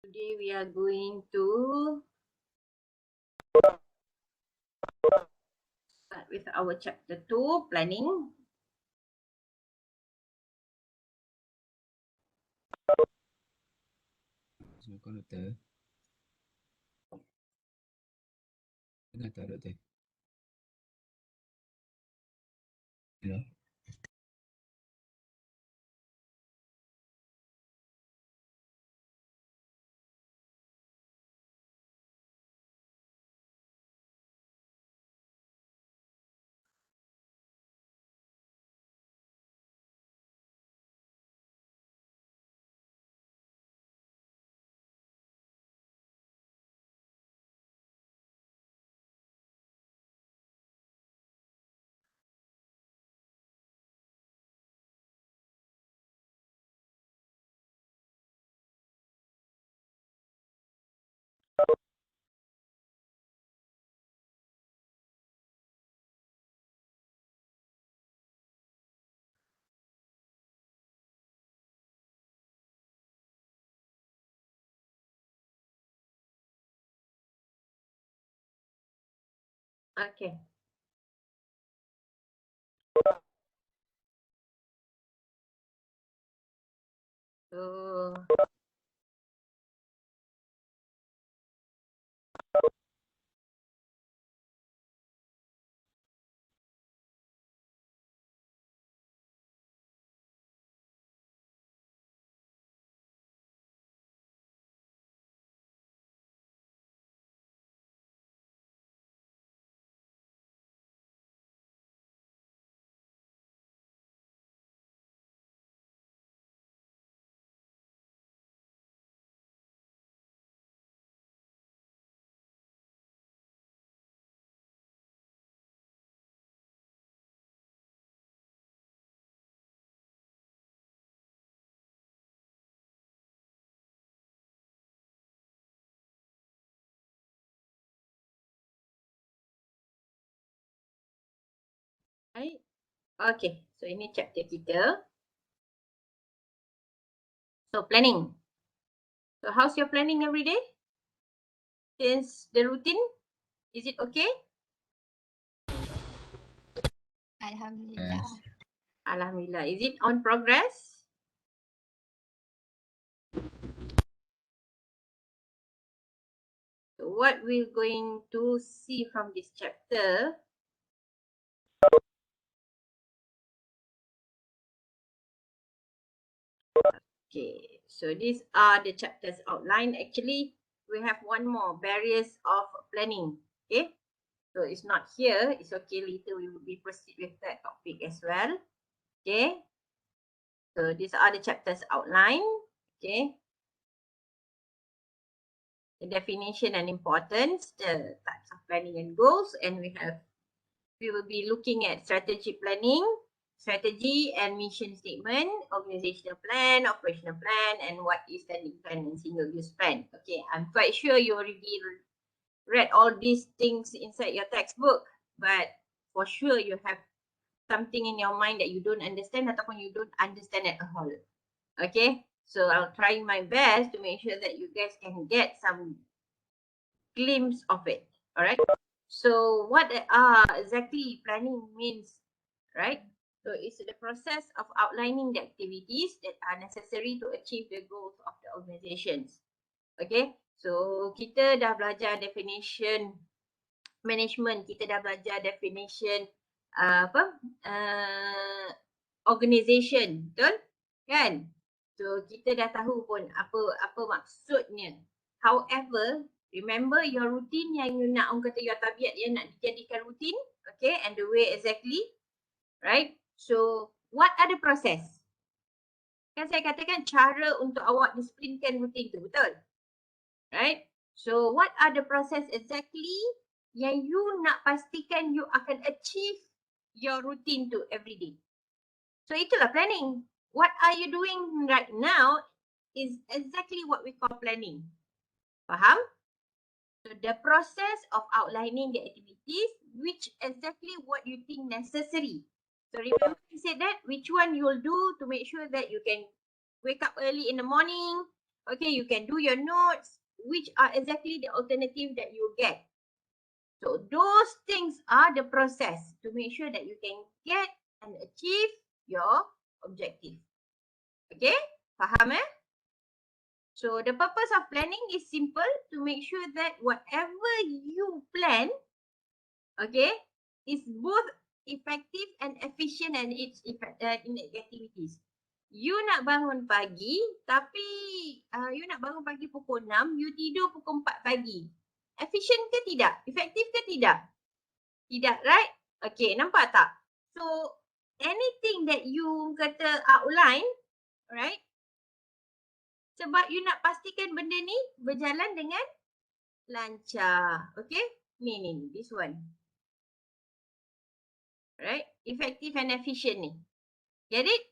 Today we are going to start with our chapter 2, planning. Con doktor. Dengar tak doktor? Hello? Okay. So right. Okay. So ini chapter kita. So planning. So how's your planning every day? Since the routine, is it okay? Alhamdulillah. Yes. Alhamdulillah. Is it on progress? So what we're going to see from this chapter, okay, so these are the chapters outlined. Actually, we have one more, barriers of planning. Okay, so it's not here, it's okay, later we will be proceed with that topic as well. Okay, so these are the chapters outlined. Okay, the definition and importance, the types of planning and goals, and we will be looking at strategic planning, strategy and mission statement, organizational plan, operational plan, and what is standing plan and single use plan. Okay, I'm quite sure you already read all these things inside your textbook, but for sure you have something in your mind that you don't understand ataupun you don't understand at all. Okay, so I'll try my best to make sure that you guys can get some glimpse of it. All right. So what exactly planning means, right? So it's the process of outlining the activities that are necessary to achieve the goals of the organizations. Okay. So kita dah belajar definition management, kita dah belajar definition organization, betul? Kan? So kita dah tahu pun apa maksudnya. However, remember your routine yang you nak, orang kata your tabiat yang nak dijadikan rutin, okay, and the way exactly, right? So what are the process? Kan saya katakan cara untuk awak disiplinkan rutin tu, betul? Right? So what are the process exactly yang you nak pastikan you akan achieve your routine tu every day? So itulah planning. What are you doing right now is exactly what we call planning. Faham? So the process of outlining the activities, which exactly what you think necessary. So remember I said that which one you'll do to make sure that you can wake up early in the morning, Okay, you can do your notes, which are exactly the alternative that you get. So those things are the process to make sure that you can get and achieve your objective. Okay, faham eh? So the purpose of planning is simple, to make sure that whatever you plan, okay, is both effective and efficient and its in its activities. You nak bangun pagi, tapi you nak bangun pagi pukul 6, you tidur pukul 4 pagi. Efficient ke tidak? Efektif ke tidak? Tidak, right? Okay, nampak tak? So, anything that you kata outline, right? Sebab you nak pastikan benda ni berjalan dengan lancar. Okay? Ni, this one. Right? Effective and efficient ni. Get it?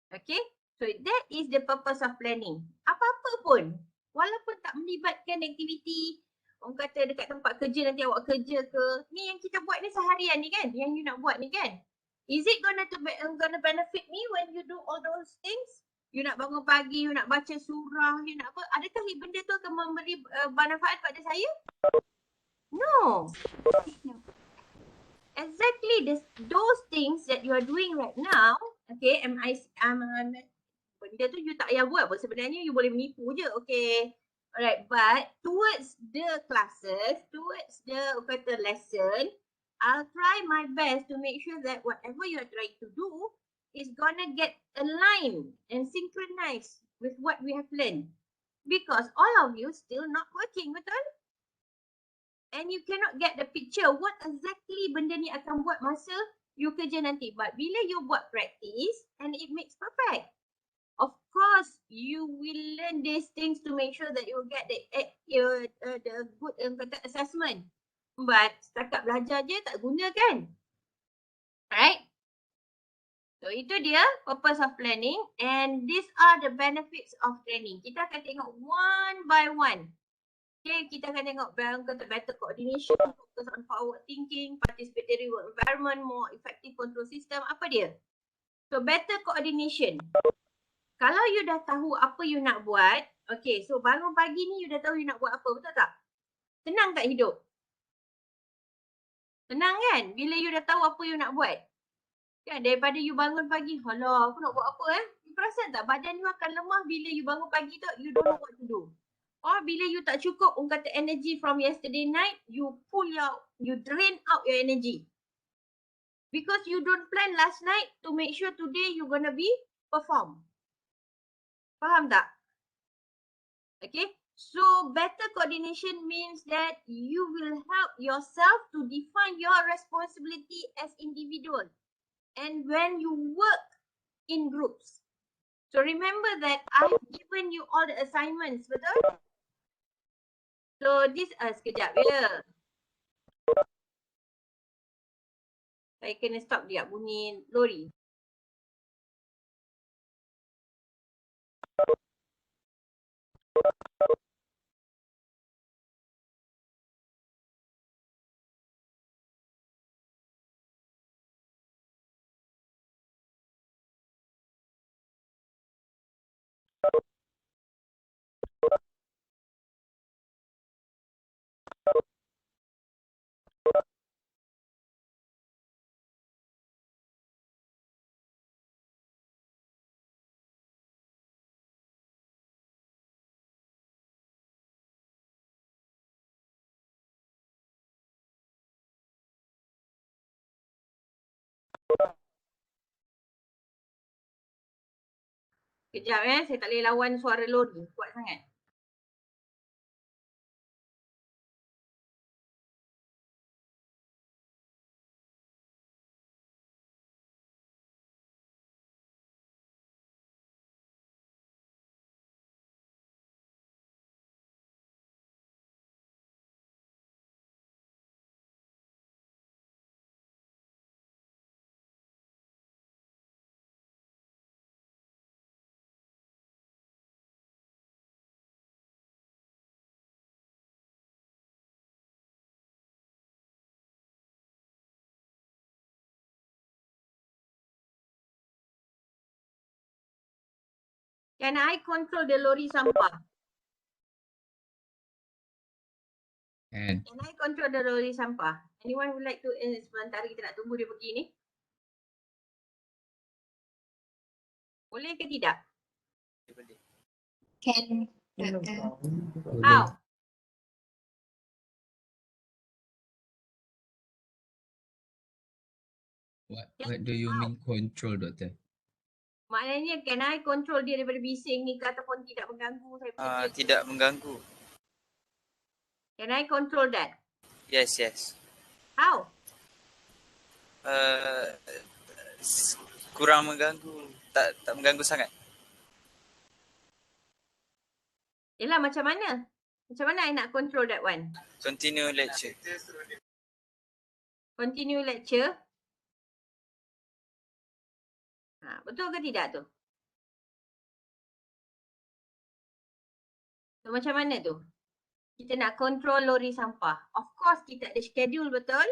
Okay? So that is the purpose of planning. Apa-apa pun, walaupun tak melibatkan aktiviti, orang kata dekat tempat kerja nanti awak kerja ke, ni yang kita buat ni seharian ni kan, yang you nak buat ni kan. Is it gonna benefit me when you do all those things? You nak bangun pagi, you nak baca surah, you nak apa, adakah benda tu akan memberi manfaat pada saya? No. Exactly those things that you are doing right now, okay, benda tu you tak payah buat pun sebenarnya, you boleh menipu je, okay. Alright, but towards the classes, towards the lesson, I'll try my best to make sure that whatever you are trying to do is gonna get aligned and synchronized with what we have learned. Because all of you still not working, betul? And you cannot get the picture what exactly benda ni akan buat masa you kerja nanti. But bila you buat practice and it makes perfect. Of course, you will learn these things to make sure that you get the good assessment. But setakat belajar je tak guna kan? Right? So itu dia purpose of planning, and these are the benefits of planning. Kita akan tengok one by one. Okay, kita akan tengok better coordination, focus on forward thinking, participatory work environment, more effective control system. Apa dia? So better coordination. Kalau you dah tahu apa you nak buat, okay, so bangun pagi ni you dah tahu you nak buat apa, betul tak? Senang tak hidup? Senang kan? Bila you dah tahu apa you nak buat. Kan, daripada you bangun pagi, alah aku nak buat apa You perasan tak badan you akan lemah bila you bangun pagi tu, you don't know what to do. Or bila you tak cukup, kata energy from yesterday night, you drain out your energy. Because you don't plan last night to make sure today you gonna be perform. Faham tak? Okay, so better coordination means that you will help yourself to define your responsibility as individual. And when you work in groups. So remember that I've given you all the assignments, betul? So this, sekejap ya. Saya kena stop dia bunyi lori. Kejap saya tak boleh lawan suara lori, kuat sangat. Can I control the lorry sampah? And Can I control the lorry sampah? Anyone would like to, sementara kita nak tunggu dia pergi ni? Boleh ke tidak? Can, Doctor. How? what do you mean control, Doktor? Maknanya can I control dia daripada bising ni ke ataupun tidak mengganggu saya punya Tidak mengganggu. Can I control that? Yes, yes. How? Kurang mengganggu. Tak mengganggu sangat. Yelah macam mana? Macam mana I nak control that one? Continue lecture. Continue lecture. Betul ke tidak tu? So, macam mana tu? Kita nak control lori sampah. Of course kita ada schedule, betul?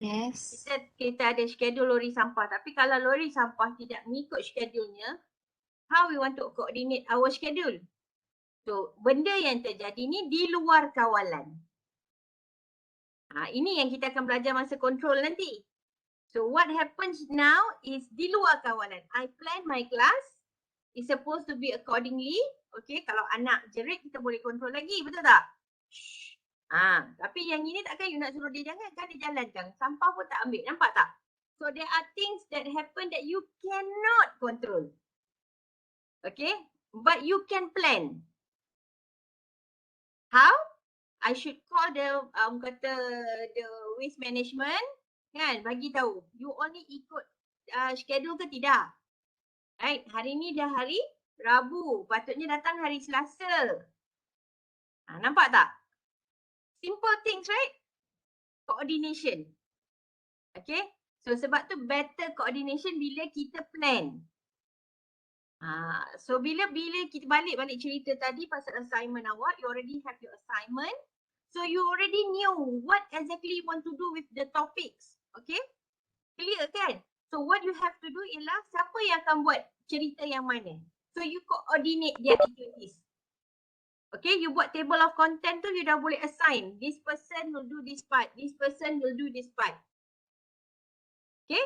Yes. Kita ada schedule lori sampah. Tapi kalau lori sampah tidak mengikut schedule-nya, how we want to coordinate our schedule? So, benda yang terjadi ni di luar kawalan. Ini yang kita akan belajar masa control nanti. So, what happens now is di luar kawalan. I plan my class. It's supposed to be accordingly. Okay, kalau anak jerit kita boleh control lagi, betul tak? Shh. Tapi yang ini takkan you nak suruh dia jangan, kan dia jalankan. Sampah pun tak ambil, nampak tak? So, there are things that happen that you cannot control. Okay, but you can plan. How? I should call the the waste management, kan, bagi tahu you only ikut schedule ke tidak. Right, hari ni dah hari Rabu, patutnya datang hari Selasa. Nampak tak? Simple things, right? Coordination. Okay, so sebab tu better coordination bila kita plan. So bila kita balik cerita tadi pasal assignment awak, you already have your assignment. So you already knew what exactly you want to do with the topics. Okay? Clear kan? So what you have to do ialah siapa yang akan buat cerita yang mana. So you coordinate their activities. Okay, you buat table of content tu you dah boleh assign. This person will do this part. This person will do this part. Okay?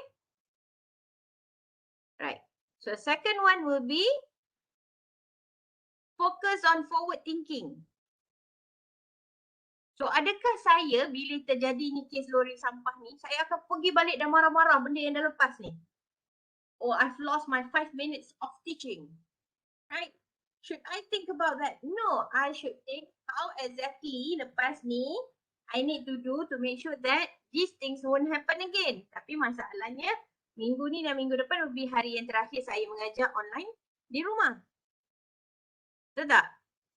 Right. So second one will be focus on forward thinking. So adakah saya bila terjadi ni kes lori sampah ni, saya akan pergi balik dan marah-marah benda yang dah lepas ni. Oh, I've lost my 5 minutes of teaching. Right? Should I think about that? No, I should think how exactly lepas ni I need to do to make sure that these things won't happen again. Tapi masalahnya minggu ni dan minggu depan lebih hari yang terakhir saya mengajar online di rumah. Betul tak?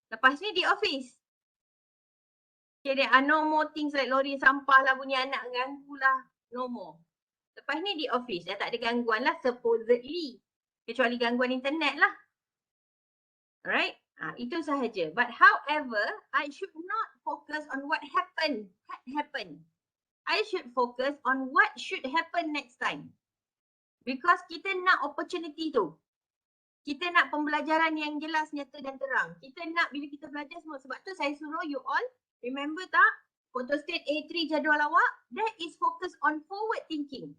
Lepas ni di office. Okay, there are no more things like lori sampah lah, bunyi anak ganggu lah. No more. Lepas ni di office, dah tak ada gangguan lah supposedly. Kecuali gangguan internet lah. Alright? Itu sahaja. But however, I should not focus on what happened. I should focus on what should happen next time. Because kita nak opportunity tu. Kita nak pembelajaran yang jelas, nyata dan terang. Kita nak bila kita belajar semua. Sebab tu saya suruh you all, remember tak? Photostat A3 jadual awak, that is focus on forward thinking.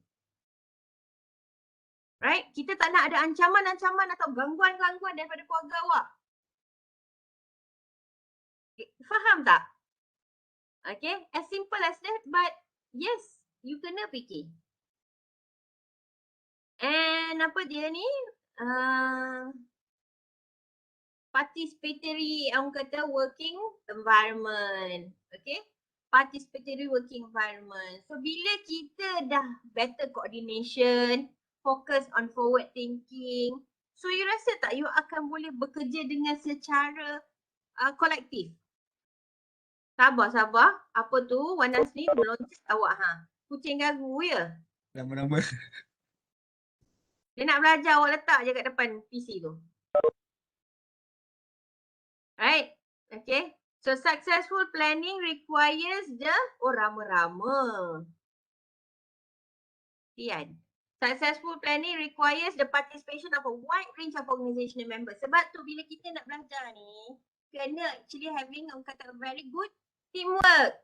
Right? Kita tak nak ada ancaman-ancaman atau gangguan-gangguan daripada keluarga awak. Faham tak? Okay, as simple as that, but yes, you kena fikir. And apa dia ni? Participatory, orang kata working environment. Okay, participatory working environment. So bila kita dah better coordination, focus on forward thinking, so you rasa tak you akan boleh bekerja dengan secara kolektif? Sabar. Apa tu? Wanas ni meloncat awak Kucing ganggu ya? Lama-lama. Dia nak belajar, awak letak je kat depan PC tu. Right? Okay. So successful planning requires the rama-rama. Tian. Successful planning requires the participation of a wide range of organizational members. Sebab tu bila kita nak belajar ni, kena actually having orang kata very good teamwork.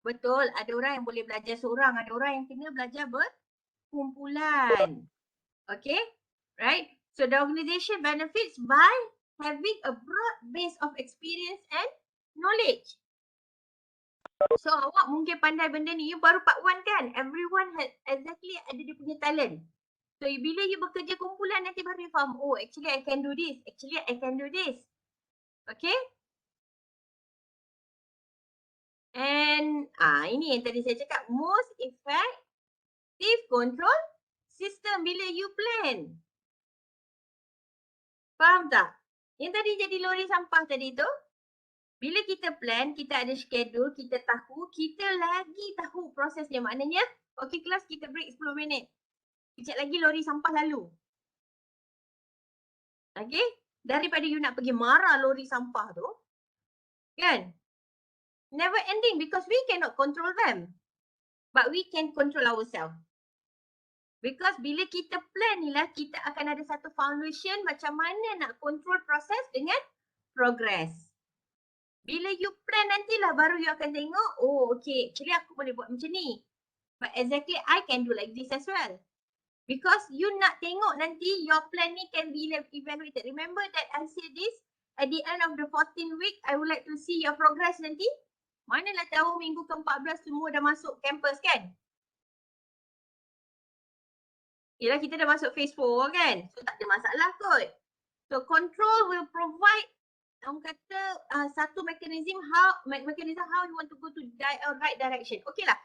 Betul, ada orang yang boleh belajar seorang, ada orang yang kena belajar berkumpulan. Okay, right? So the organization benefits by having a broad base of experience and knowledge. So awak mungkin pandai benda ni, you baru part 1 kan? Everyone has exactly ada dia punya talent. So bila you bekerja kumpulan nanti baru you faham, oh actually I can do this, actually I can do this. Okay? And ini yang tadi saya cakap, most effective control system bila you plan. Faham tak? Yang tadi jadi lori sampah tadi tu, bila kita plan, kita ada schedule, kita lagi tahu prosesnya. Maknanya, okay kelas kita break 10 minit. Kejap lagi lori sampah lalu. Okay? Daripada you nak pergi marah lori sampah tu, kan? Never ending because we cannot control them. But we can control ourselves. Because bila kita plan ni lah, kita akan ada satu foundation macam mana nak control proses dengan progress. Bila you plan nantilah baru you akan tengok, oh okay, actually aku boleh buat macam ni. But exactly I can do like this as well. Because you nak tengok nanti your plan ni can be evaluated. Remember that I said this at the end of the 14th week, I would like to see your progress nanti. Manalah tahu minggu ke-14 semua dah masuk campus kan? Yelah kita dah masuk phase 4 kan? So tak ada masalah kot. So control will provide orang kata satu mechanism how you want to go to right direction. Okay lah.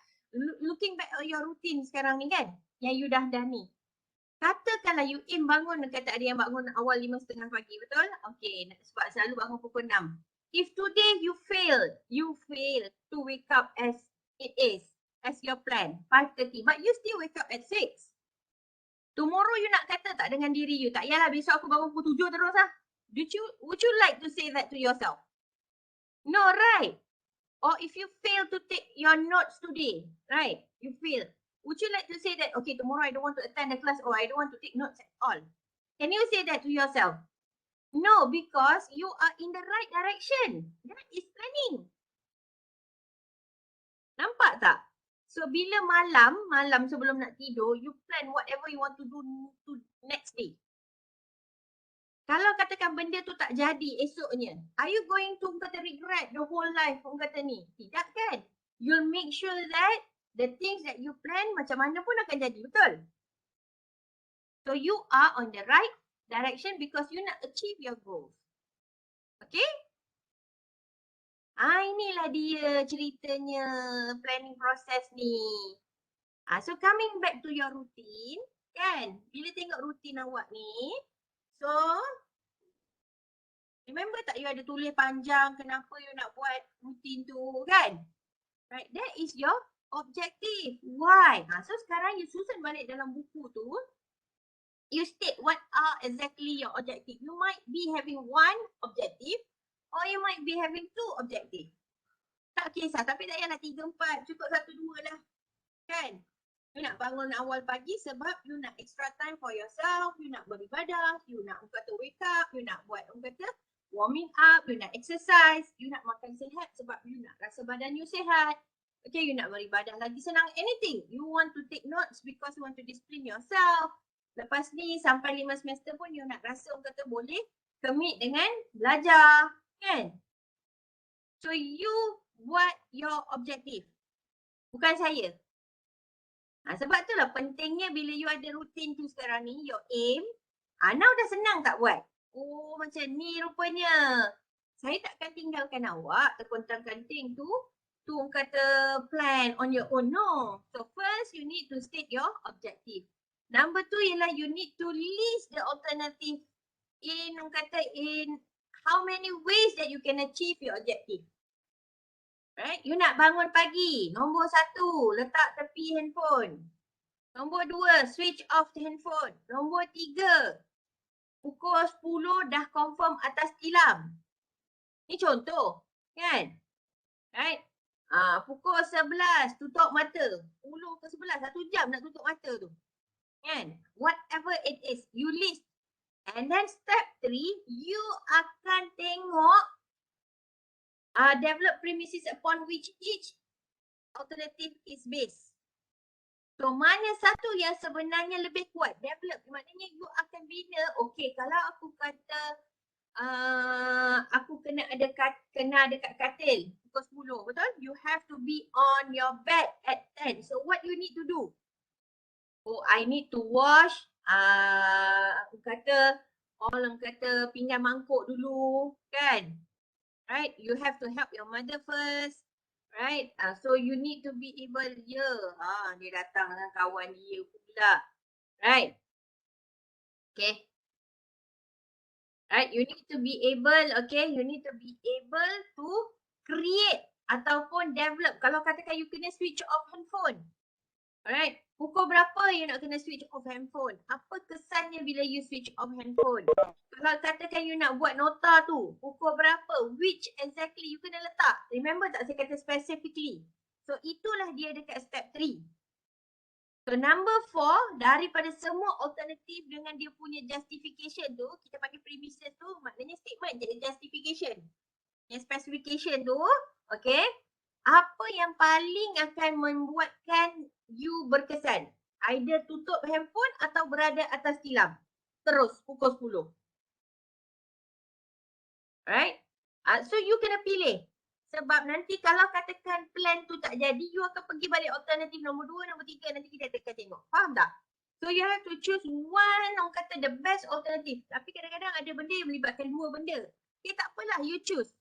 Looking back at your routine sekarang ni kan? Yang you dah ni. Katakanlah you aim bangun, kata ada yang bangun awal 5:30 pagi, betul? Okay, sebab selalu bangun pukul 6. If today you fail to wake up as it is, as your plan, 5:30, but you still wake up at 6. Tomorrow you nak kata tak dengan diri you, tak yalah besok aku bangun pukul 7 terus lah. Would you like to say that to yourself? No, right? Or if you fail to take your notes today, right? You fail. Would you like to say that, okay, tomorrow I don't want to attend the class or I don't want to take notes at all? Can you say that to yourself? No, because you are in the right direction. That is planning. Nampak tak? So bila malam sebelum nak tidur, you plan whatever you want to do to next day. Kalau katakan benda tu tak jadi esoknya, are you going to regret the whole life orang kata ni? Tidak kan? You'll make sure that the things that you plan macam mana pun akan jadi, betul? So you are on the right direction because you nak achieve your goals. Okay? Inilah dia ceritanya planning process ni. So coming back to your routine, kan? Bila tengok routine awak ni, so remember tak you ada tulis panjang kenapa you nak buat routine tu, kan? Right, that is your objective. Why? So sekarang you susun balik dalam buku tu, you state what are exactly your objective. You might be having one objective or you might be having two objective. Tak kisah, tapi tak payahlah 3, 4, cukup 1, 2 lah. Kan? You nak bangun awal pagi sebab you nak extra time for yourself, you nak beribadah, you nak kata wake up, you nak buat kata warming up, you nak exercise, you nak makan sihat sebab you nak rasa badan you sihat. Okay, you nak beribadah lagi senang, anything. You want to take notes because you want to discipline yourself. Lepas ni sampai 5 semester pun you nak rasa kata boleh commit dengan belajar, kan? So you buat your objective. Bukan saya. Sebab tu lah pentingnya bila you ada rutin tu sekarang ni, your aim. Now dah senang tak buat? Oh macam ni rupanya. Saya takkan tinggalkan awak terkontang-kanting tu kata plan on your own. No. So first you need to state your objective. Number 2 ialah you need to list the alternative in how many ways that you can achieve your objective. Right? You nak bangun pagi. Nombor 1, letak tepi handphone. Nombor 2, switch off the handphone. Nombor 3, pukul 10 dah confirm atas tilam. Ni contoh, kan? Right? Pukul 11 tutup mata. 10 ke 11, 1 jam nak tutup mata tu. Kan? Whatever it is, you list. And then step 3, you akan tengok develop premises upon which each alternative is based. So mana satu yang sebenarnya lebih kuat? Develop maknanya you akan bina, okay, kalau aku kata aku kena dekat katil pukul 10, betul? You have to be on your bed at 10. So what you need to do? Oh, I need to wash, orang kata pinggan mangkuk dulu, kan? Right? You have to help your mother first. Right? So you need to be able, dia datang dengan kawan dia pula. Right? Okay. Right? You need to be able, okay? You need to be able to create ataupun develop. Kalau katakan you kena switch off handphone. Alright? Pukul berapa you nak kena switch off handphone? Apa kesannya bila you switch off handphone? Kalau katakan you nak buat nota tu, pukul berapa? Which exactly you kena letak? Remember tak saya kata specifically? So itulah dia dekat step 3. So number 4, daripada semua alternatif dengan dia punya justification tu, kita panggil premises tu, maknanya statement jadi justification. Yang specification tu, okay, apa yang paling akan membuatkan you berkesan? Either tutup handphone atau berada atas tilam. Terus pukul 10. Alright? So you kena pilih. Sebab nanti kalau katakan plan tu tak jadi, you akan pergi balik alternatif nombor 2, nombor 3, nanti kita akan tengok. Faham tak? So you have to choose one, orang kata the best alternative. Tapi kadang-kadang ada benda yang melibatkan 2 benda. Okay, tak apalah, you choose.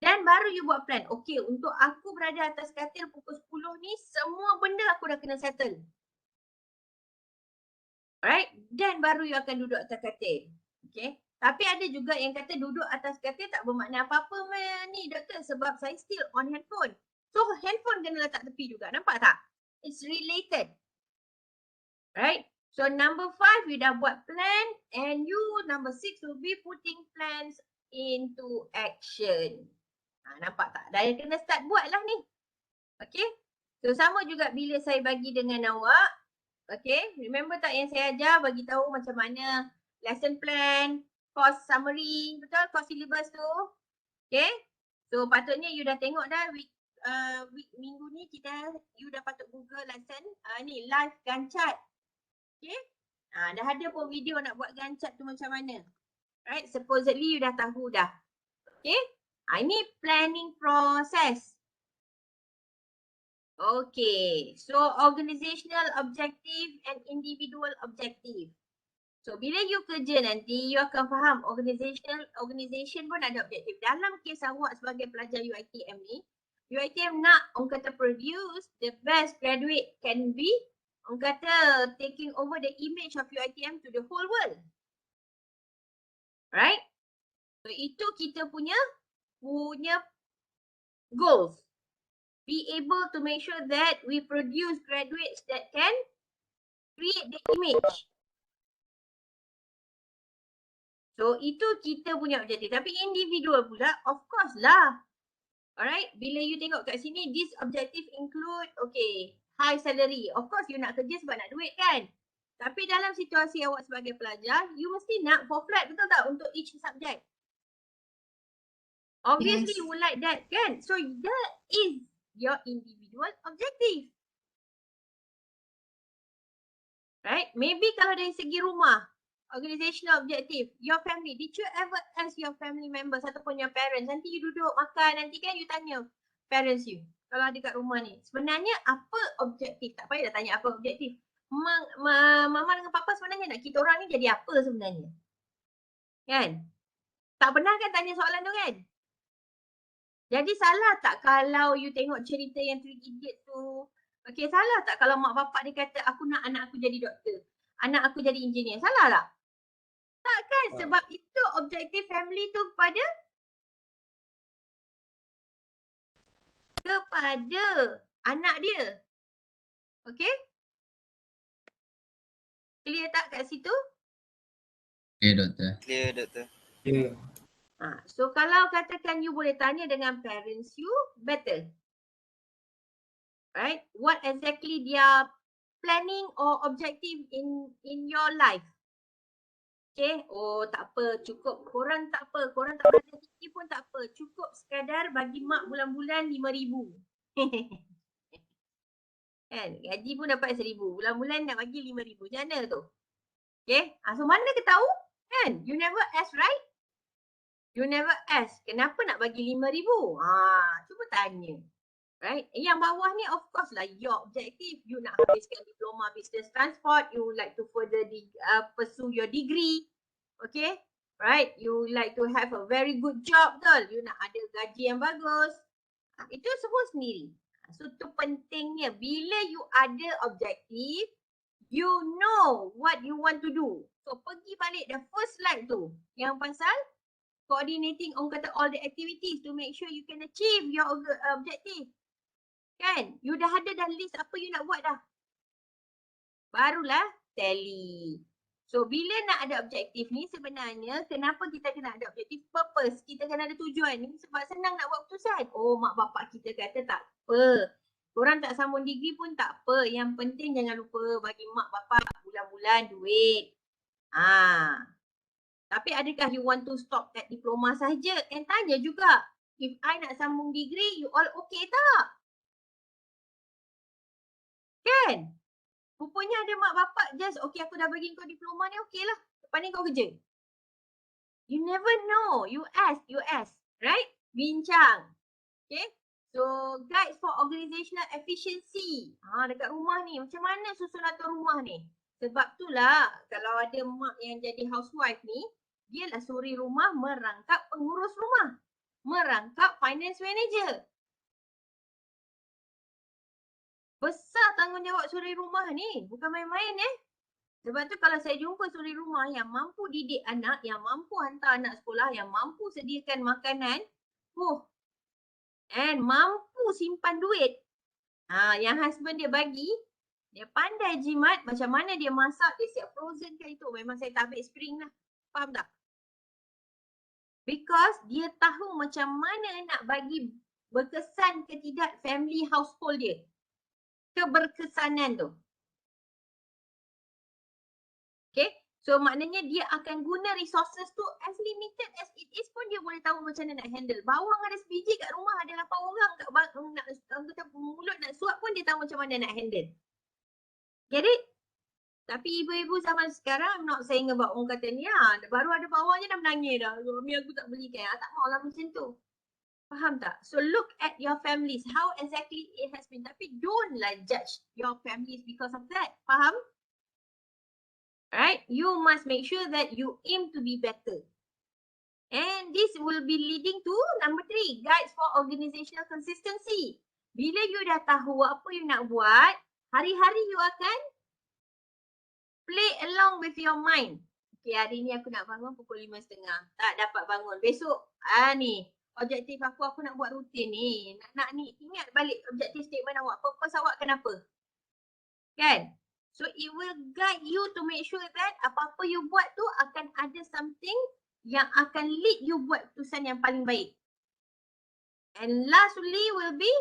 Dan baru you buat plan. Okay, untuk aku berada atas katil pukul 10 ni, semua benda aku dah kena settle. Alright? Dan baru you akan duduk atas katil. Okay? Tapi ada juga yang kata duduk atas katil tak bermakna apa-apa ni doktor sebab saya still on handphone. So handphone kena letak tepi juga. Nampak tak? It's related. Right? So number 5 you dah buat plan and you number 6 will be putting plans into action. Nampak tak? Dah kena start buat lah ni. Okay? So sama juga bila saya bagi dengan awak. Okay? Remember tak yang saya ajar bagi tahu macam mana lesson plan, course summary, betul? Course syllabus tu. Okay? So patutnya you dah tengok dah week minggu ni you dah patut Google lesson ni live Gantt chart. Okay? Dah ada pun video nak buat Gantt chart tu macam mana. Right? Supposedly you dah tahu dah. Okay? Ini planning process. Okay. So organizational objective and individual objective. So bila you kerja nanti, you akan faham organization pun ada objektif. Dalam kes awak sebagai pelajar UiTM ni, UiTM nak orang kata produce the best graduate can be, orang kata taking over the image of UiTM to the whole world. Right? So itu kita punya goals. Be able to make sure that we produce graduates that can create the image. So itu kita punya objektif. Tapi individual pula, of course lah. Alright, bila you tengok kat sini, this objective include, okay, high salary. Of course you nak kerja sebab nak duit kan. Tapi dalam situasi awak sebagai pelajar, you mesti nak for flat, betul tak? Untuk each subject. Obviously you would like that kan. So that is your individual objective. Right, maybe kalau dari segi rumah, organizational objective, your family, did you ever ask your family members ataupun your parents, nanti you duduk makan, nanti kan you tanya parents you, kalau ada kat rumah ni, sebenarnya apa objektif? Tak payah dah tanya apa objektif. Mama dengan papa sebenarnya nak kita orang ni jadi apa sebenarnya? Kan? Tak pernah kan tanya soalan tu kan? Jadi salah tak kalau you tengok cerita yang Three Idiots tu? Okay, salah tak kalau mak bapak dia kata aku nak anak aku jadi doktor, anak aku jadi engineer? Salah tak? Tak kan? Sebab itu objektif family tu kepada anak dia. Okay? Clear tak kat situ? Okay, doktor. Clear, doktor. Ya. So kalau katakan you boleh tanya dengan parents you, better. Right? What exactly their planning or objective in your life. Okay, oh tak apa, cukup. Korang tak apa, korang tak ada tinggi pun tak apa. Cukup sekadar bagi mak bulan-bulan 5,000. Kan, gaji pun dapat 1,000. Bulan-bulan nak bagi 5,000. Macam mana tu? Okay, so mana ke tahu? Kan, you never ask, right? You never ask, kenapa nak bagi 5,000? Cuba tanya. Right? Yang bawah ni of course lah your objective. You nak habiskan diploma business transport. You like to further pursue your degree. Okay? Right? You like to have a very good job, betul? You nak ada gaji yang bagus. Itu semua sendiri. So tu pentingnya. Bila you ada objektif, you know what you want to do. So pergi balik the first slide tu. Yang pasal coordinating on kata all the activities to make sure you can achieve your objective. Kan? You dah ada dah list apa you nak buat dah. Barulah tally. So bila nak ada objektif ni sebenarnya kenapa kita kena ada objektif? Purpose. Kita kena ada tujuan ni sebab senang nak buat keputusan. Oh mak bapak kita kata tak apa. Korang tak sambung degree pun tak apa. Yang penting jangan lupa bagi mak bapak bulan-bulan duit. Tapi adakah you want to stop at diploma saja? And tanya juga. If I nak sambung degree, you all okay tak? Kan? Rupanya ada mak bapak just okay aku dah bagi kau diploma ni okay lah. Lepas ni kau kerja. You never know. You ask. Right? Bincang. Okay? So guides for organizational efficiency. Dekat rumah ni macam mana susun atur rumah ni? Sebab itulah kalau ada mak yang jadi housewife ni, dia lah suri rumah merangkap pengurus rumah. Merangkap finance manager. Besar tanggungjawab suri rumah ni. Bukan main-main Sebab tu kalau saya jumpa suri rumah yang mampu didik anak, yang mampu hantar anak sekolah, yang mampu sediakan makanan, and mampu simpan duit. Yang husband dia bagi, dia pandai jimat macam mana dia masak, dia siap frozen ke itu. Memang saya tak ambil spring lah. Faham tak? Because dia tahu macam mana nak bagi berkesan ke tidak family household dia. Keberkesanan tu. Okay. So maknanya dia akan guna resources tu as limited as it is pun dia boleh tahu macam mana nak handle. Bawang ada sebiji kat rumah, ada 8 orang kat mulut nak suap pun dia tahu macam mana nak handle. Get it? Tapi ibu-ibu zaman sekarang, I'm not saying about orang kata ni baru ada bawangnya dah menangis dah. Suami aku tak belikan. Tak maulah macam tu. Faham tak? So look at your families, how exactly it has been. Tapi don't like judge your families because of that. Faham? Right? You must make sure that you aim to be better. And this will be leading to number 3, guides for organizational consistency. Bila you dah tahu apa you nak buat, hari-hari you akan play along with your mind. Okay, hari ni aku nak bangun pukul 5.30. Tak dapat bangun. Besok, ni. Objektif aku nak buat rutin ni. Nak ni. Ingat balik objektif statement awak. Purpose awak kenapa? Kan? So it will guide you to make sure that apa-apa you buat tu akan ada something yang akan lead you buat keputusan yang paling baik. And lastly will be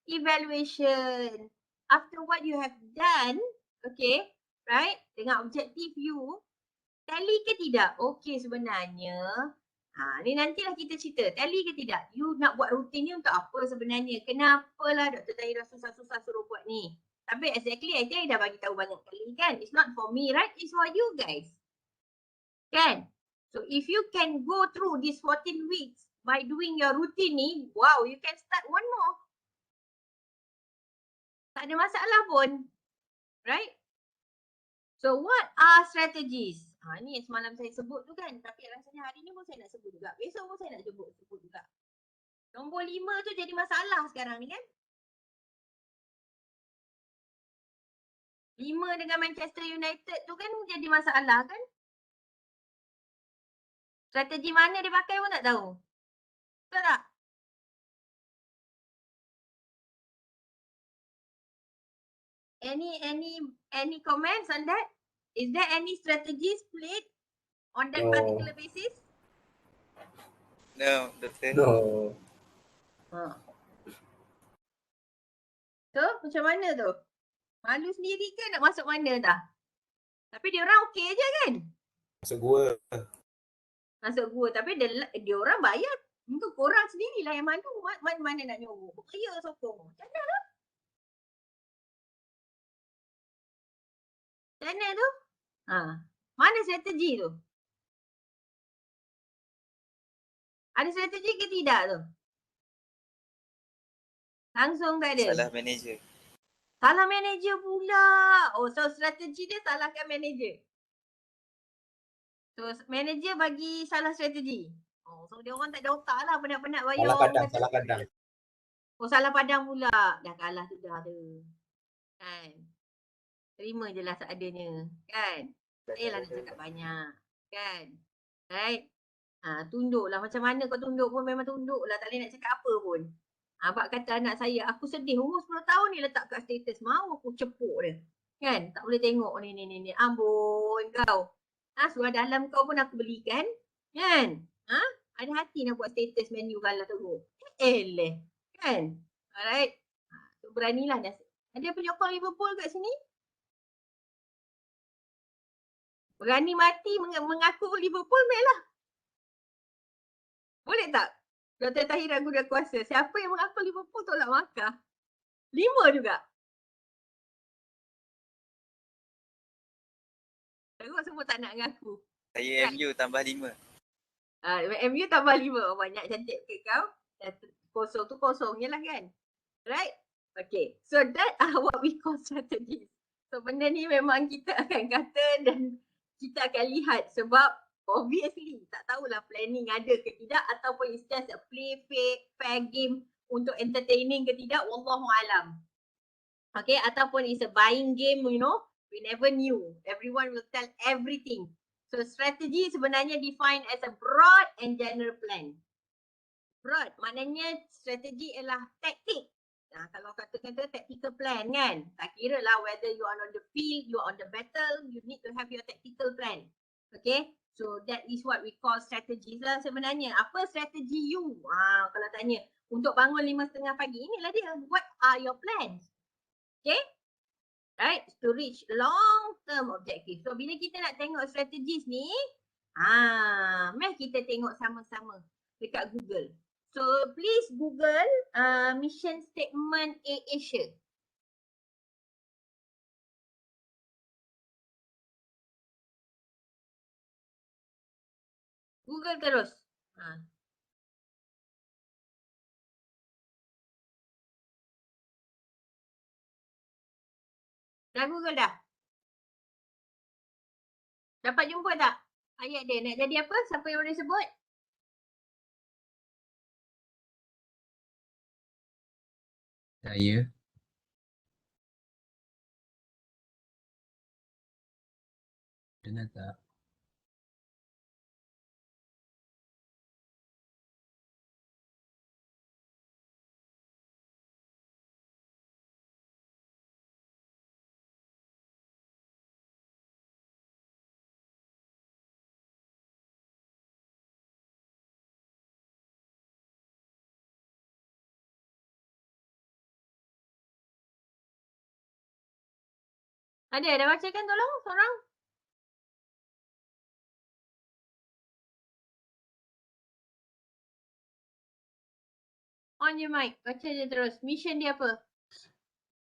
evaluation. After what you have done, okay, right? Dengan objektif you, tally ke tidak? Okay sebenarnya. Ni nantilah kita cerita. Tally ke tidak? You nak buat rutin ni untuk apa sebenarnya? Kenapalah Dr. Tahirah susah-susah suruh buat ni? Tapi exactly I think I dah bagi tahu banyak kali kan. It's not for me, right? It's for you guys. Kan? So if you can go through these 14 weeks by doing your routine ni, wow, you can start one more. Tak ada masalah pun. Right? So what are strategies? Ni yang semalam saya sebut tu kan. Tapi rasanya hari ni pun saya nak sebut juga. Besok pun saya nak sebut juga. Nombor 5 tu jadi masalah sekarang ni kan. 5 dengan Manchester United tu kan jadi masalah kan. Strategi mana dia pakai pun tak tahu. Betul tak? Any comments on that? Is there any strategies played on that particular basis? No, Doktor. No. So macam mana tu? Malu sendiri ke nak masuk mana dah? Tapi dia orang okey je kan? Masuk gua. Masuk gua. Tapi dia orang bayar. Untuk korang sendirilah yang malu. Mana nak nyuruh? Bayar sokong. Macam mana tu? Macam mana tu? Ha. Mana strategi tu? Ada strategi ke tidak tu? Langsung tak ada. Salah manager. Salah manager pula. Oh, so strategi dia salahkan manager. So manager bagi salah strategi. Oh, so dia orang tak ada otak lah penat-penat bayar. Salah kadang. Oh, salah padang pula. Dah kalah tu dah ada. Kan? Terima je lah seadanya. Kan? Tak payahlah nak cakap banyak. Kan? Right? Ha, tunduklah. Macam mana kau tunduk pun memang tunduk lah. Tak boleh nak cakap apa pun. Abang kata anak saya, aku sedih umur 10 tahun ni letak kat status. Mau aku cepuk dia. Kan? Tak boleh tengok ni. Ambon kau. Ha, surah dalam kau pun aku belikan. Kan? Ha? Ada hati nak buat status menu kalah teruk. Eleh. Kan? Alright. Ha, so beranilah dah. Ada penyokong Liverpool kat sini? Berani mati mengaku Liverpool, Melah. Boleh tak? Dr. Tahir Ragu dah kuasa. Siapa yang mengaku Liverpool tolak markah? 5 juga. Terus semua tak nak mengaku. Saya MU tambah 5. MU tambah 5. Oh, banyak cantik ke kau? Kosong tu kosong je lah kan? Right? Okay. So that are what we call strategies. So benda ni memang kita akan kata dan kita akan lihat sebab obviously tak tahulah planning ada ke tidak ataupun it's just a play fair game untuk entertaining ke tidak, wallahu alam. Okay, ataupun it's a buying game, you know, we never knew. Everyone will tell everything. So strategy sebenarnya defined as a broad and general plan. Broad maknanya strategi ialah taktik. Nah, kalau kata-kata tactical plan kan, tak kira lah whether you are on the field, you are on the battle, you need to have your tactical plan. Okay, so that is what we call strategies lah sebenarnya. Apa strategi you? Kalau tanya, untuk bangun 5:30 pagi, inilah dia. What are your plans? Okay, right, to reach long term objective. So bila kita nak tengok strategies ni, mari kita tengok sama-sama dekat Google. So please Google mission statement AirAsia. Google terus. Dah Google dah? Dapat jumpa tak ayat dia? Nak jadi apa? Siapa yang boleh sebut? Saya. Dengar tak? Ada, dah bacakan tolong seorang. On your mic, baca je terus. Mission dia apa?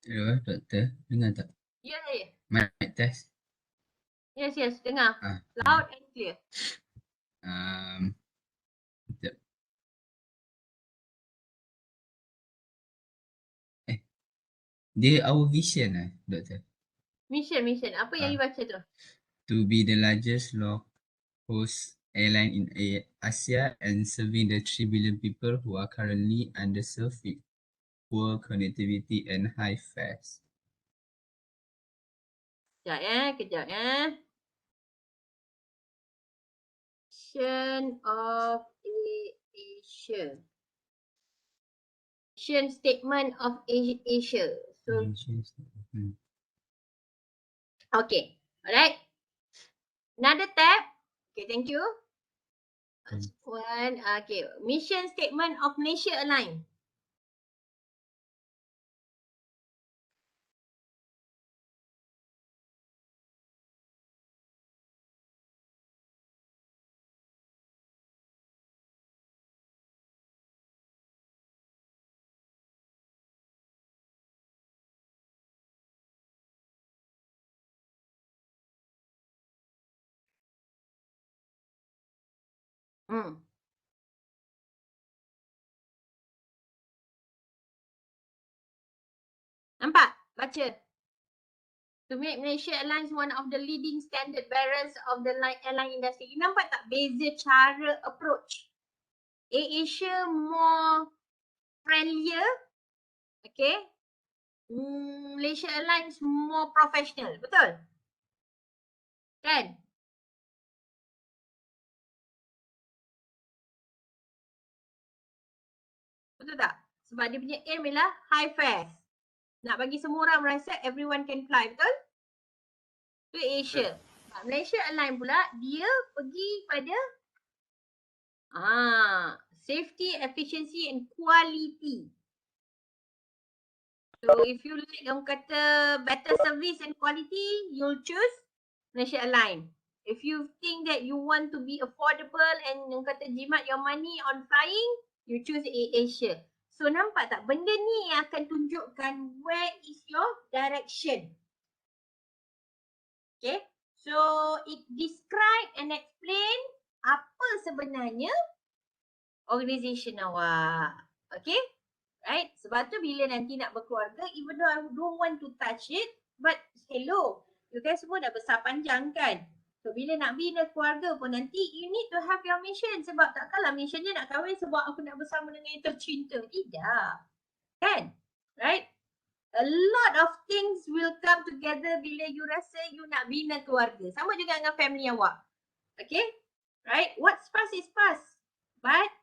Hello, doktor. Dengar tak? Ya saya. Mic test. Yes, dengar. Ah, Loud and clear. Sekejap. Dia our vision lah, doktor. Mission. Apa yang you baca tu? To be the largest low-cost airline in Asia and serving the 3 billion people who are currently underserved with poor connectivity and high fares. Kejap. Mission of Asia. Mission statement of Asia. So, okay. Alright. Another tab. Okay, thank you. One, okay. Mission statement of Malaysia Airlines. Nampak? Baca. To make Malaysia Airlines one of the leading standard bearers of the airline industry. You nampak tak beza cara approach? AirAsia more friendlier. Okay. Malaysia Airlines more professional. Betul? Kan? Betul tak? Sebab dia punya aim ialah high fares. Nak bagi semua orang merasa everyone can fly. Betul? Itu Asia. Malaysia Airlines pula dia pergi pada safety, efficiency and quality. So if you like orang kata better service and quality, you'll choose Malaysia Airlines. If you think that you want to be affordable and orang kata jimat your money on flying, you choose AirAsia. So nampak tak benda ni akan tunjukkan where is your direction. Okay. So it describe and explain apa sebenarnya organisation awak. Okay. Right. Sebab tu bila nanti nak berkeluarga, even though I don't want to touch it, but hello, you guys semua dah besar panjang kan. So bila nak bina keluarga pun nanti you need to have your mission. Sebab takkanlah missionnya nak kahwin sebab aku nak bersama dengan yang tercinta. Tidak. Kan? Right? A lot of things will come together bila you rasa you nak bina keluarga. Sama juga dengan family awak. Okay? Right? What's past is past. But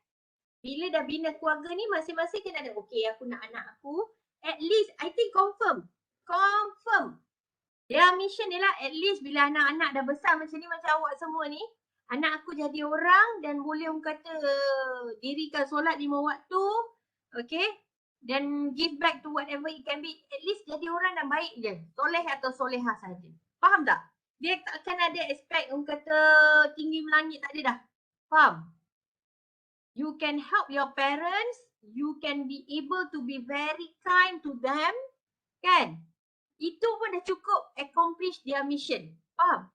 bila dah bina keluarga ni masing-masing kena ada, okay aku nak anak aku. At least I think confirm. Their mission ialah at least bila anak-anak dah besar macam ni, macam awak semua ni, anak aku jadi orang dan boleh orang kata dirikan solat 5 waktu, okay, dan give back to whatever it can be, at least jadi orang yang baik je, soleh atau soleha saja. Faham tak? Dia tak akan ada aspek orang kata tinggi melangit, tak ada dah. Faham? You can help your parents, you can be able to be very kind to them, kan? Itu pun dah cukup accomplish their mission. Faham?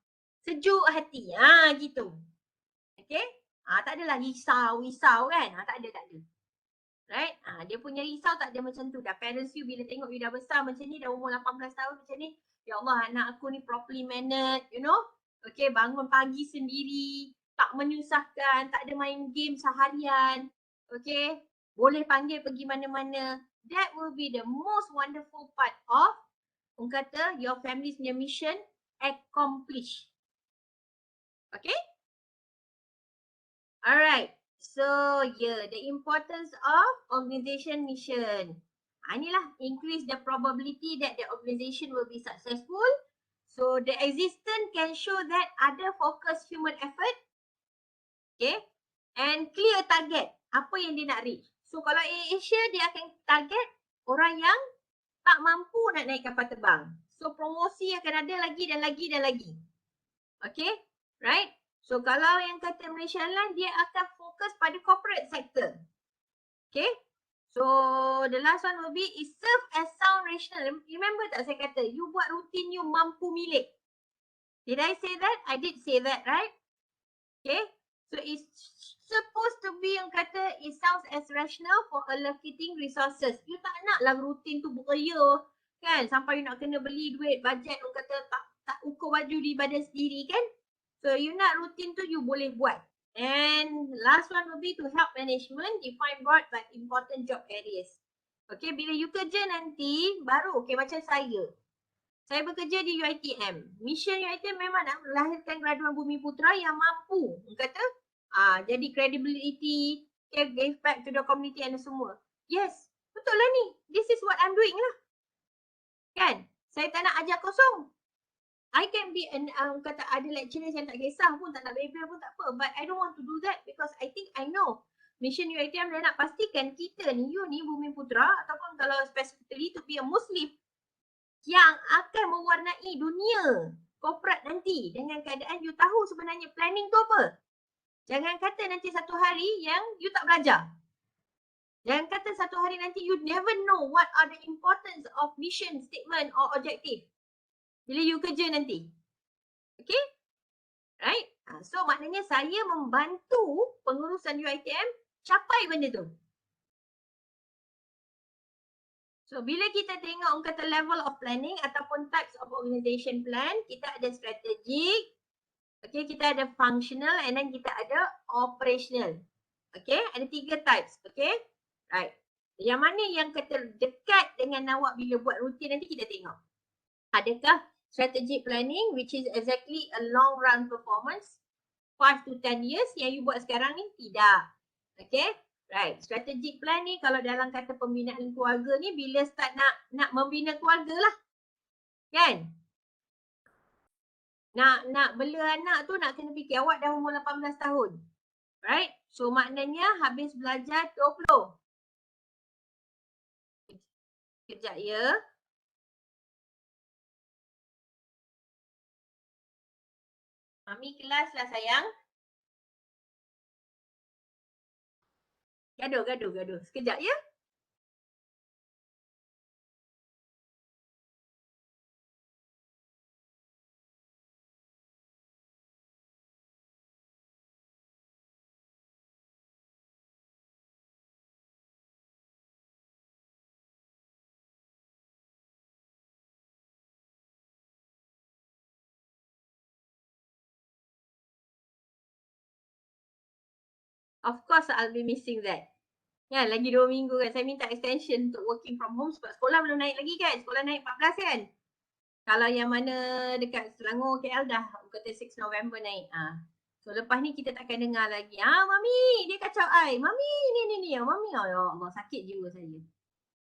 Sejuk hati. Gitu. Okay? Tak adalah risau kan? Tak ada. Right? Dia punya risau tak ada macam tu. Dah parents you bila tengok you dah besar macam ni, dah umur 18 tahun macam ni, ya Allah anak aku ni properly mannered, you know? Okay, bangun pagi sendiri, tak menyusahkan, tak ada main game seharian. Okay? Boleh panggil pergi mana-mana. That will be the most wonderful part of orang kata your family's mission accomplished. Okay? Alright. So yeah, the importance of organization mission. Inilah increase the probability that the organization will be successful. So the existence can show that other focus human effort. Okay? And clear target. Apa yang dia nak reach. So kalau AirAsia dia akan target orang yang tak mampu nak naik kapal terbang. So promosi akan ada lagi dan lagi dan lagi. Okay? Right? So kalau yang kata Malaysia Airlines, dia akan fokus pada corporate sector. Okay? So the last one will be is serve as sound rational. Remember tak saya kata, you buat rutin you mampu milik. Did I say that? I did say that, right? Okay? So it's supposed to be yang kata it sounds as rational for allocating resources. You tak naklah rutin tu beria kan sampai you nak kena beli duit budget orang kata tak ukur baju di badan sendiri kan. So you nak rutin tu you boleh buat. And last one will be to help management define broad but important job areas. Okay, bila you kerja nanti baru okay macam saya. Saya bekerja di UiTM. Mission UiTM memang nak melahirkan graduan Bumi Putra yang mampu. Kata, jadi credibility, give back to the community and semua. Yes, betul lah ni. This is what I'm doing lah. Kan? Saya tak nak ajar kosong. I can be kata ada lecturer yang tak kisah pun, tak nak bebel pun tak apa. But I don't want to do that because I think I know. Mission UiTM dia nak pastikan kita ni, you ni Bumi Putra ataupun kalau specifically to be a Muslim yang akan mewarnai dunia korporat nanti dengan keadaan you tahu sebenarnya planning tu apa. Jangan kata nanti satu hari yang you tak belajar. Jangan kata satu hari nanti you never know what are the importance of mission statement or objective. Bila you kerja nanti. Okay? Right? So maknanya saya membantu pengurusan UiTM capai benda tu. So bila kita tengok orang kata level of planning ataupun types of organisation plan, kita ada strategic, okay, kita ada functional and then kita ada operational. Okay, ada 3 types. Okay, right. Yang mana yang kata dekat dengan awak bila buat rutin nanti kita tengok. Adakah strategic planning which is exactly a long run performance 5 to 10 years yang you buat sekarang ni? Tidak. Okay, right. Strategic plan ni kalau dalam kata pembinaan keluarga ni bila start nak membina keluarga lah. Kan? Nak bela anak tu nak kena fikir awak dah umur 18 tahun. Right? So maknanya habis belajar 20. Kejap ya. Mami kelas lah sayang. Gaduh. Sekejap ya. Of course I'll be missing that. Ya, lagi 2 minggu kan. Saya minta extension untuk working from home sebab sekolah belum naik lagi kan. Sekolah naik 14 kan. Kalau yang mana dekat Selangor, KL dah kata 6 November naik. So lepas ni kita takkan dengar lagi. Mami dia kacau I. Mami ni. Mami ya Allah sakit jiwa saya.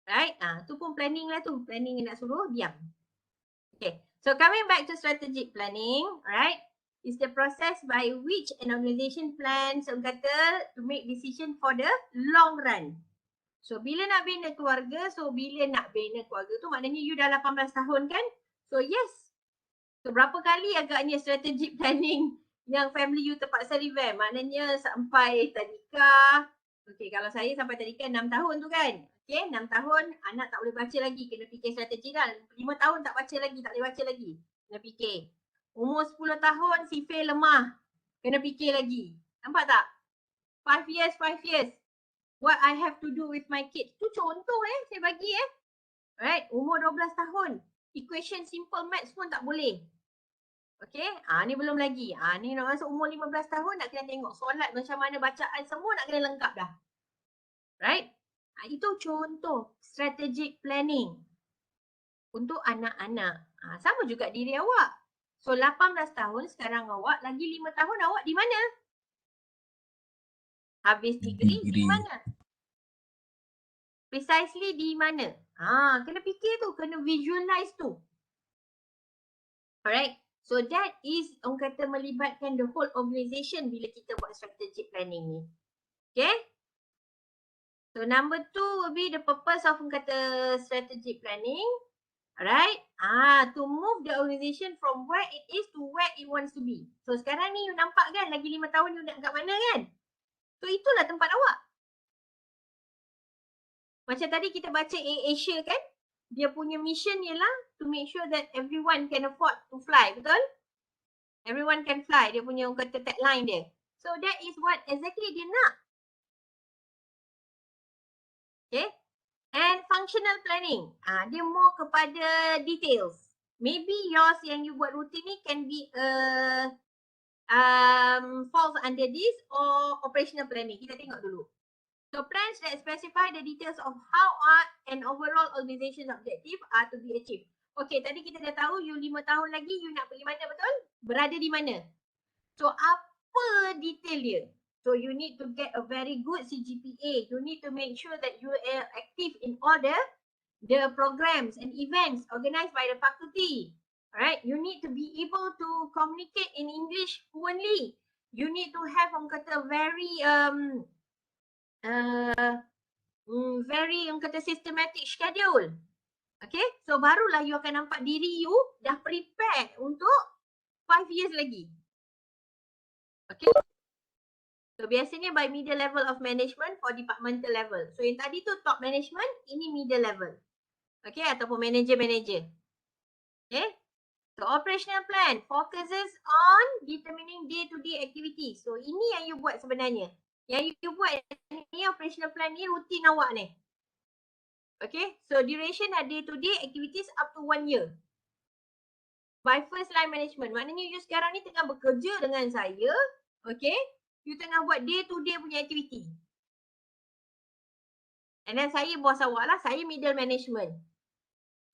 Right? Tu pun planning lah tu. Planning nak suruh diam. Okay. So coming back to strategic planning, right? Is the process by which an organisation plans kata to make decision for the long run. So bila nak bina keluarga, tu maknanya you dah 18 tahun kan? So yes. So berapa kali agaknya strategic planning yang family you terpaksa revamp? Maknanya sampai tadika. Okay, kalau saya sampai tadika 6 tahun tu kan. Okay, 6 tahun anak tak boleh baca lagi. Kena fikir strategi dah. 5 tahun tak baca lagi, tak boleh baca lagi. Kena fikir. Umur 10 tahun sifir lemah. Kena fikir lagi. Nampak tak? 5 years. What I have to do with my kids. Tu contoh saya bagi Right? Umur 12 tahun. Equation simple maths pun tak boleh. Okay? Ni belum lagi. Ni nak masuk umur 15 tahun nak kena tengok solat macam mana, bacaan semua nak kena lengkap dah. Right? Itu contoh strategic planning untuk anak-anak. Sama juga diri awak. So 18 tahun sekarang awak, lagi 5 tahun awak di mana? Habis degree di mana? Precisely di mana? Kena fikir tu, kena visualize tu. Alright. So that is orang kata melibatkan the whole organisation bila kita buat strategic planning ni. Okay? So number 2 will be the purpose of orang kata strategic planning. Alright. To move the organisation from where it is to where it wants to be. So sekarang ni you nampak kan lagi 5 tahun you nak kat mana kan? So itulah tempat awak. Macam tadi kita baca AirAsia kan? Dia punya mission ialah to make sure that everyone can afford to fly. Betul? Everyone can fly. Dia punya orang kata tagline dia. So that is what exactly dia nak. Okay? And functional planning. Dia more kepada details. Maybe yours yang you buat rutin ni can be falls under this or operational planning. Kita tengok dulu. So plans that specify the details of how an overall organization objective are to be achieved. Okay, tadi kita dah tahu you 5 tahun lagi you nak pergi mana betul? Berada di mana? So apa detail dia? So you need to get a very good CGPA. You need to make sure that you are active in all the programs and events organized by the faculty. Alright, you need to be able to communicate in English fluently. You need to have orang kata very orang kata systematic schedule. Okay, so barulah you akan nampak diri you dah prepare untuk 5 years lagi. Okay. So biasanya by middle level of management for departmental level. So yang tadi tu top management, ini middle level. Okay, ataupun manager. Okay. So operational plan focuses on determining day-to-day activities. So ini yang you buat sebenarnya. Yang you buat ni operational plan ni rutin awak ni. Okay, so duration are day-to-day activities up to 1 year. By first line management. Maknanya you sekarang ni tengah bekerja dengan saya. Okay, you tengah buat day-to-day punya aktiviti. And then saya bos awak lah, saya middle management.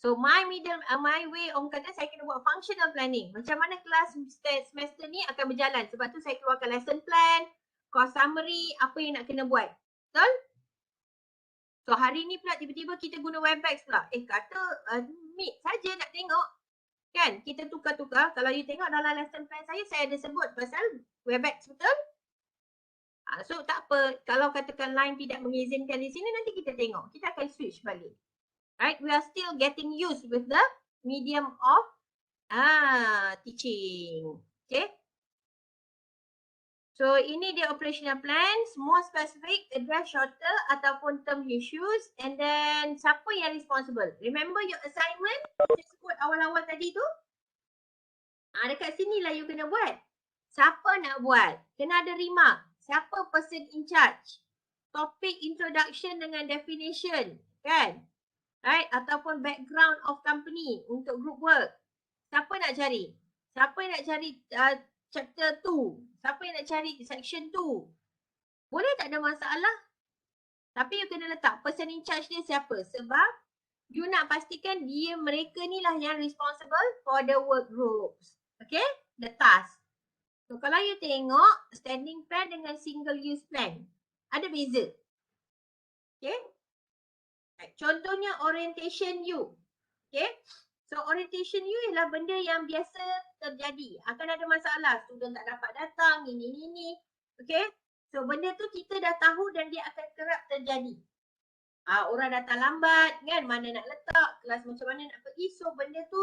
So my way orang kata saya kena buat functional planning. Macam mana kelas semester ni akan berjalan. Sebab tu saya keluarkan lesson plan, course summary, apa yang nak kena buat. Betul? So hari ni pula tiba-tiba kita guna Webex pula. Kata Meet saja nak tengok. Kan? Kita tukar-tukar. Kalau you tengok dalam lesson plan saya ada sebut pasal Webex, betul? So tak apa. Kalau katakan line tidak mengizinkan di sini, nanti kita tengok. Kita akan switch balik. Right, we are still getting used with the medium of teaching. Okay. So ini dia operational plans, more specific, address shorter ataupun term issues, and then siapa yang responsible. Remember your assignment saya sebut awal-awal tadi tu? Dekat sini lah you kena buat. Siapa nak buat? Kena ada remark. Siapa person in charge? Topic introduction dengan definition, kan? Right, ataupun background of company untuk group work. Siapa nak cari? Siapa yang nak cari chapter 2? Siapa yang nak cari section 2? Boleh, tak ada masalah. Tapi you kena letak person in charge dia siapa. Sebab you nak pastikan mereka ni lah yang responsible for the work groups. Okay, the task. So kalau you tengok standing plan dengan single use plan, ada beza. Okay. Contohnya orientation you. Okay. So orientation you ialah benda yang biasa terjadi. Akan ada masalah. Student tak dapat datang. Ini. Okay. So benda tu kita dah tahu dan dia akan kerap terjadi. Orang datang lambat kan. Mana nak letak. Kelas macam mana nak pergi. So benda tu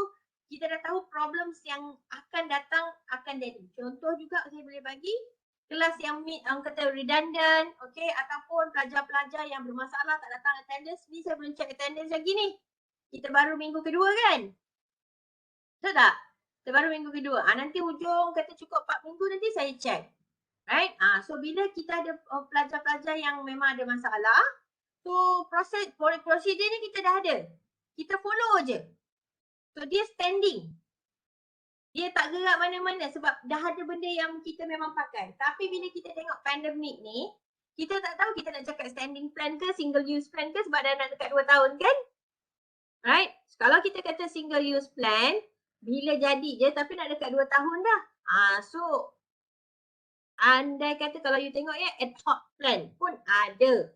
kita dah tahu problems yang akan datang akan jadi. Contoh juga saya boleh bagi. Kelas yang orang kata redundant, okay, ataupun pelajar-pelajar yang bermasalah tak datang attendance, ni saya belum check attendance lagi ni. Kita baru minggu kedua kan? Betul tak? Kita baru minggu kedua. Nanti hujung kata cukup 4 minggu nanti saya check. Right? So bila kita ada pelajar-pelajar yang memang ada masalah, so prosedur ni kita dah ada. Kita follow je. So dia standing. Dia tak gerak mana-mana sebab dah ada benda yang kita memang pakai. Tapi bila kita tengok pandemik ni, kita tak tahu kita nak cakap standing plan ke, single use plan ke sebab dah nak dekat 2 tahun kan? Right? So, kalau kita kata single use plan, bila jadi je tapi nak dekat 2 tahun dah. So, andai kata kalau you tengok ya, ad hoc plan pun ada.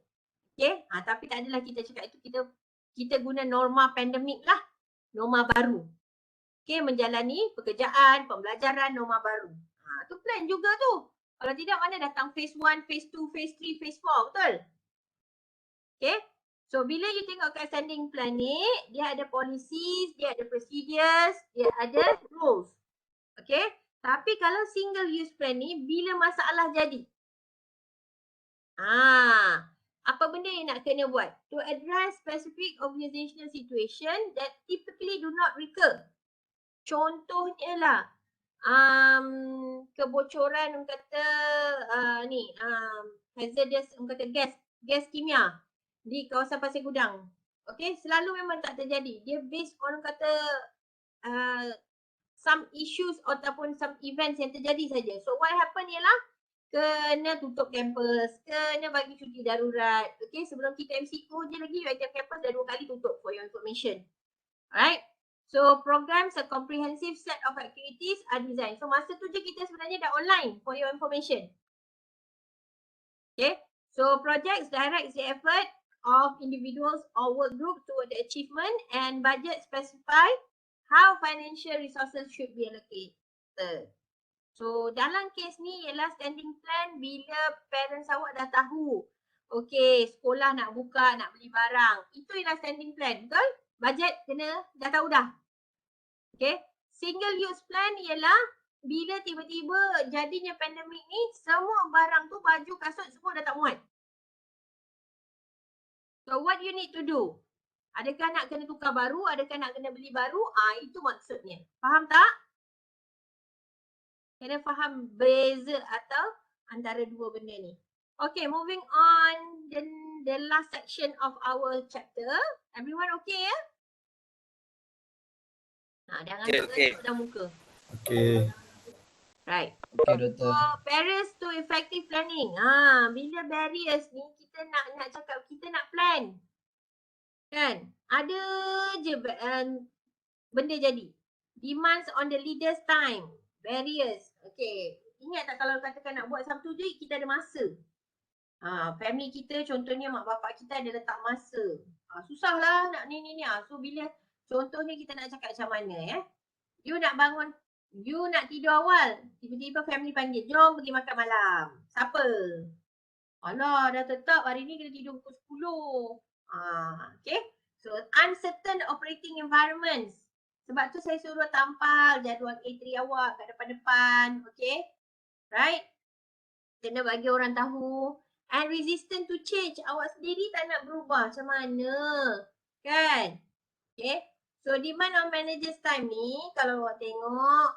Okay? Tapi tak adalah kita cakap itu, kita guna norma pandemik lah. Norma baru. Okay, menjalani pekerjaan, pembelajaran, norma baru. Tu plan juga tu. Kalau tidak mana datang phase 1, phase 2, phase 3, phase 4, betul? Okay, so bila you tengok kat standing plan ni, dia ada policies, dia ada procedures, dia ada rules. Okay, tapi kalau single use plan ni, bila masalah jadi? Apa benda yang nak kena buat? To address specific organizational situation that typically do not recur. Contohnya lah, kebocoran orang kata hazardous orang kata gas kimia di kawasan Pasir Gudang. Okay, selalu memang tak terjadi. Dia based on orang kata some issues ataupun some events yang terjadi saja. So what happen ialah kena tutup kampus, kena bagi cuti darurat. Okay, sebelum kita MCQ je lagi, UiTM campus dah 2 kali tutup for your information. Alright. So programs, a comprehensive set of activities are designed. So masa tu je kita sebenarnya dah online for your information. Okay. So projects directs the effort of individuals or work group toward the achievement, and budget specify how financial resources should be allocated. So dalam kes ni ialah standing plan bila parents awak dah tahu. Okay, sekolah nak buka, nak beli barang. Itu ialah standing plan, betul? Budget kena dah tahu dah. Okay, single use plan ialah bila tiba-tiba jadinya pandemik ni, semua barang tu, baju, kasut semua dah tak muat. So what you need to do? Adakah nak kena tukar baru, adakah nak kena beli baru? Itu maksudnya. Faham tak? Kena faham beza atau antara dua benda ni. Okay, moving on the last section of our chapter. Everyone okay ya? Jangan Okay. duduk dah muka. Okay. Right. Okay, Doktor. So, barriers to effective planning. Bila barriers ni kita nak cakap, kita nak plan. Kan? Ada je benda jadi. Demands on the leader's time. Barriers. Okay. Ingat tak kalau katakan nak buat satu je, kita ada masa. Family kita contohnya mak bapak kita ada letak masa. Susahlah nak ni. So bila contohnya kita nak cakap macam mana ya. You nak bangun, you nak tidur awal. Tiba-tiba family panggil, jom pergi makan malam. Siapa? Alah dah tetap hari ni kena tidur pukul 10. Okay. So uncertain operating environments. Sebab tu saya suruh tampal jadual A3 awak kat depan-depan. Okay. Right. Kena bagi orang tahu. And resistant to change. Awak sendiri tak nak berubah macam mana. Kan? Okay. So demand on manager's time ni kalau awak tengok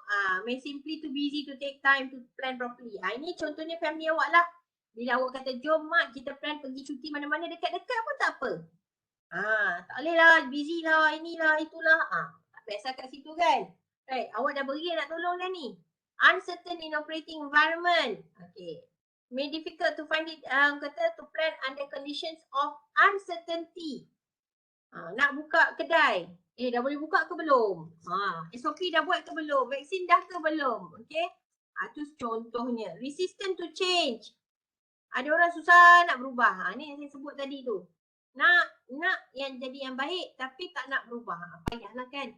may simply too busy to take time to plan properly. Ini contohnya family awak lah. Bila awak kata jom mak kita plan pergi cuti mana-mana dekat-dekat pun tak apa. Tak boleh lah, busy lah, inilah, itulah. Tak biasa kat situ kan. Right, awak dah beri nak tolong dah ni. Uncertain in operating environment. Okay. May difficult to find it, kata to plan under conditions of uncertainty. Nak buka kedai. Dah boleh buka ke belum? SOP dah buat ke belum? Vaksin dah ke belum? Okay. Itu contohnya. Resistant to change. Ada orang susah nak berubah. Ni yang saya sebut tadi tu. Nak yang jadi yang baik tapi tak nak berubah. Payahlah kan.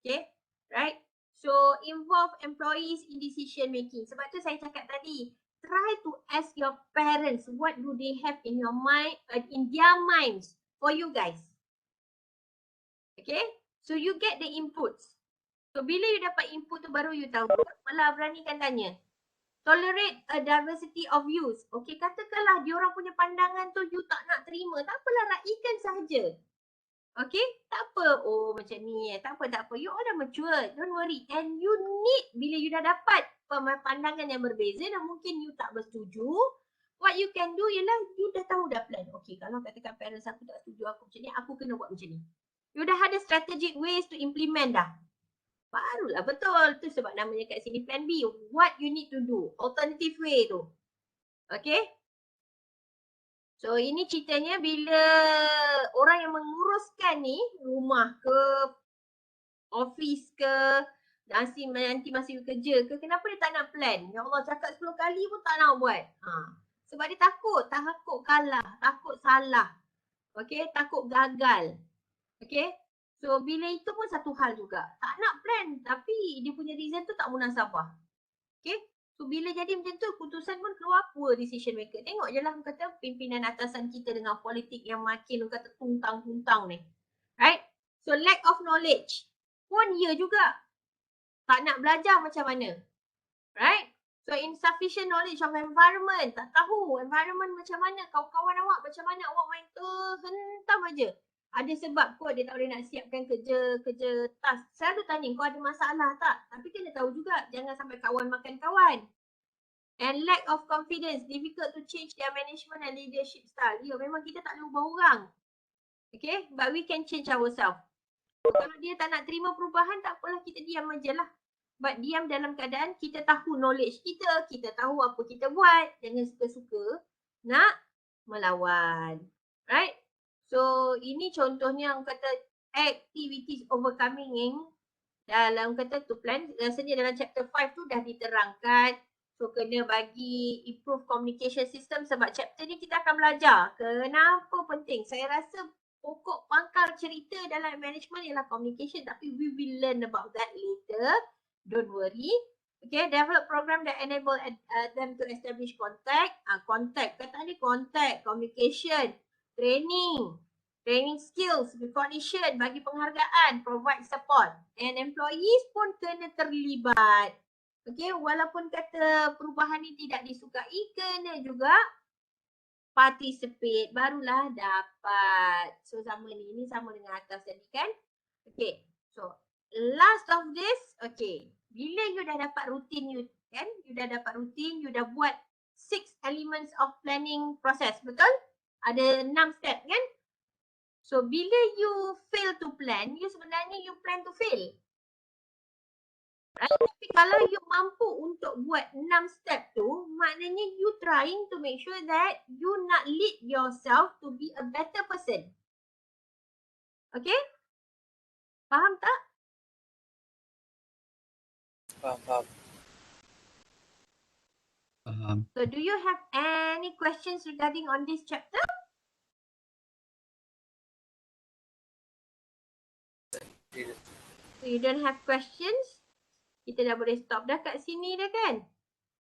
Okay. Right. So involve employees in decision making. Sebab tu saya cakap tadi. Try to ask your parents what do they have in your mind, in their minds for you guys. Okay. So you get the inputs. So bila you dapat input tu baru you tahu. Malah beranikan tanya. Tolerate a diversity of views. Okay, katakanlah diorang punya pandangan tu you tak nak terima. Tak apalah, raikan sahaja. Okay, tak apa. Oh macam ni tak apa. You all dah mature. Don't worry. And you need, bila you dah dapat pandangan yang berbeza dan mungkin you tak bersetuju. What you can do ialah you dah tahu dah plan. Okay, kalau katakan parents aku tak setuju aku macam ni, aku kena buat macam ni. You dah ada strategic ways to implement dah. Barulah betul. Tu sebab namanya kat sini plan B. What you need to do. Alternative way tu. Okay. So ini ceritanya bila orang yang menguruskan ni, rumah ke, office ke, nanti masa you kerja ke, kenapa dia tak nak plan? Ya Allah, cakap 10 kali pun tak nak buat. Sebab dia takut kalah, takut salah. Okay, takut gagal. Okay. So bila itu pun satu hal juga. Tak nak plan tapi dia punya reason tu tak munasabah. Okay. So bila jadi macam tu keputusan pun keluar poor decision maker. Tengok je lah kata pimpinan atasan kita dengan politik yang makin kata tuntang-tuntang ni. Right. So lack of knowledge pun ya juga. Tak nak belajar macam mana. Right. So insufficient knowledge of environment. Tak tahu environment macam mana. Kawan-kawan awak macam mana. Awak main hentam aja. Ada sebab kot dia tak boleh nak siapkan kerja task. Selalu tanya kau ada masalah tak? Tapi kena tahu juga jangan sampai kawan makan kawan. And lack of confidence, difficult to change their management and leadership style. Ya, memang kita tak boleh ubah orang. Okay, but we can change ourselves. Kalau dia tak nak terima perubahan, tak apalah, kita diam aja lah. But diam dalam keadaan kita tahu knowledge kita tahu apa kita buat. Jangan suka-suka nak melawan. Right? So ini contohnya orang kata activities overcoming dalam kata to plan. Rasanya dalam chapter 5 tu dah diterangkan. So kena bagi improve communication system sebab chapter ni kita akan belajar kenapa penting. Saya rasa pokok pangkal cerita dalam management ialah communication tapi we will learn about that later. Don't worry. Okay, develop program that enable them to establish contact. Contact, kata ni contact, communication, training skills, recognition, bagi penghargaan, provide support. And employees pun kena terlibat. Okay, walaupun kata perubahan ni tidak disukai, kena juga participate, barulah dapat. So sama ni sama dengan atas tadi kan. Okay, so last of this, okay. Bila you dah dapat rutin you kan, you dah dapat rutin, you dah buat 6 elements of planning process, betul? Ada 6 step kan? So bila you fail to plan, you sebenarnya you plan to fail. Right? Tapi kalau you mampu untuk buat 6 step tu, maknanya you trying to make sure that you nak lead yourself to be a better person. Okay? Faham tak? Faham. So do you have any questions regarding on this chapter? So you don't have questions? Kita dah boleh stop dah kat sini dah kan?